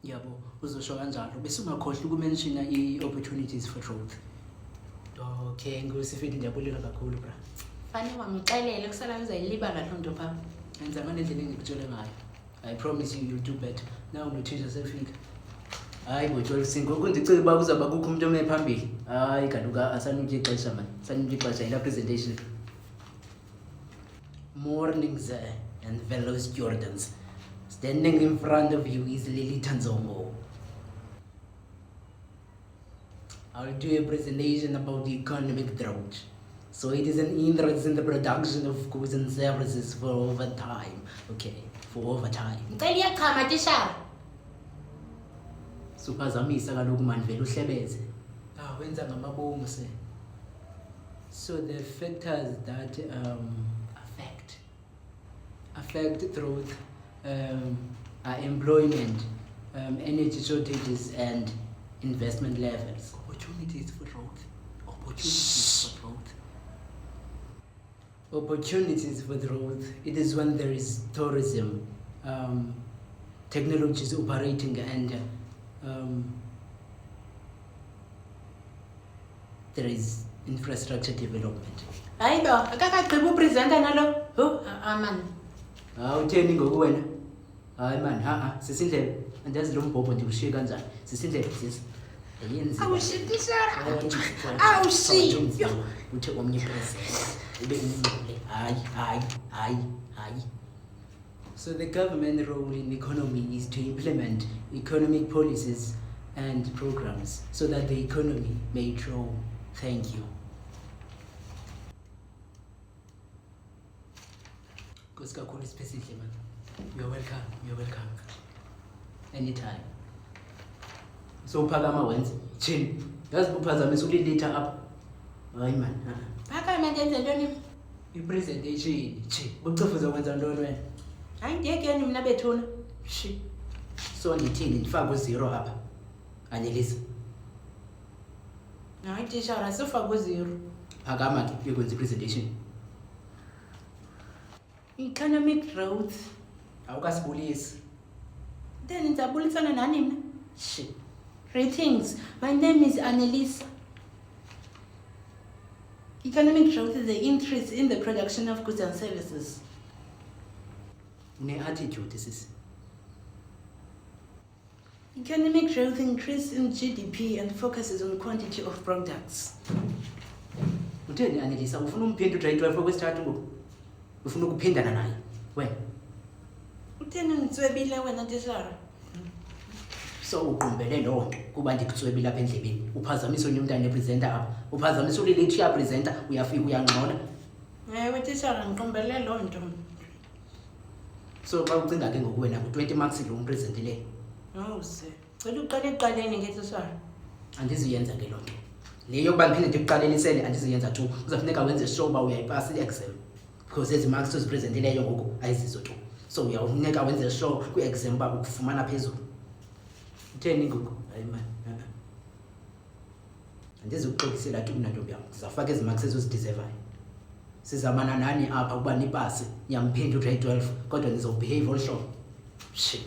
Yabo, uzosho kanjalo bese ungakhohlwa ukumenshina i-opportunities for growth. Okay, ngusifidi ndiyabulela kakhulu bra. Fanele wamxelele kusala uzayilibala lo nto pha. Yenza ngendlela engikutshele ngayo. I promise you you'll do better. Now unothisha sefika. Hayi bo-12 singoku ndicela uba kuzawuba kukho umuntu ome phambili. Hayi kaluka asanike ixesha mani. Sanike ixesha yila presentation. Morning sir and fellow Jordans. Standing in front of you is Lily Tanzongo. I'll do a presentation about the economic drought. So it is an interest in the production of goods and services for over time. Okay, for over time. Ngicela iyachama tishara. Suphazamisa kaloku mani vele uhlebeze. Wenza ngamabomu se. So the factors that affect growth are employment, energy shortages and investment levels. Opportunities for growth. Opportunities for growth. It is when there is tourism, technologies operating and there is infrastructure development. Hayi bo, akakagqiba upresenta nalo. Man. Utheni ngoku wena? Hayi man, sisindlebe. Andazi lo mbhobho ndiwushiye kanjani. Sisindlebe sis. Awushitishara. Awushi. Uthe omnye president. Ube ingcole. Hayi. So the government role in economy is to implement economic policies and programs so that the economy may grow. Thank you. Nkosi kakhulu Siphesidle man. You're welcome. Anytime. So uphakama wenze. Chini. Yazi uphazamisa ulilitha apha. Hayi man. Phakama ndenze ntoni? I-presentation. Ucifuza ukwenza ntoni wena? Hayi ndiyekeni mina bethuna. Shi. So ndithini ndifake u-0 apha. Anelisa. Hayi tishara sifake u-0. Phakama ke uyokwenza i-presentation. Economic growth. Awukasibulisi. Then ngizabulisana nani mina? Shi. Greetings. My name is Annelisa. Economic growth is the increase in the production of goods and services. Une-attitude sis. Economic growth increase in GDP and focuses on quantity of products. Utheni Annelisa ufuna umphinda ugrade 12 okwesithathu ngoku? Ufuna ukuphindana naye wena? Utheni ngitswebile wena tishara? So uqumbele loo nto kuba ndikutswebile apha endlebeni. Uphazamisa onye umntana epresenter apha. Uphazamisa ulilithi uyapresenter uyafika uyangxola. Ewe tishara ngiqumbele loo nto. So xa ucinga ke ngoku wena ku-20 marks lo umpresentileyo. Se. Cela uqale ekuqaleni ngetishara. Andizuyenza ke loo nto. Le yokuba ndiphinde ndikuqalelisele andizuyenza tu. Kuzafuneka wenze sure uba uyayipasa i-exam. Because ezi marks ozipresentileyo ngoku ayizizo tu. So uyawufuneka wenze sure kwi-exam uba ukufumana phezulu. Utheni ngoku? Hayi man. Andizukuxokisela tu mna ntombi yam. Ndizawufaka ezi marks ezozidisevayo. Sizamana nani apha ukuba nipase. Niyamphinde ugrade 12 kodwa nizobehave olu hlobo. Shit.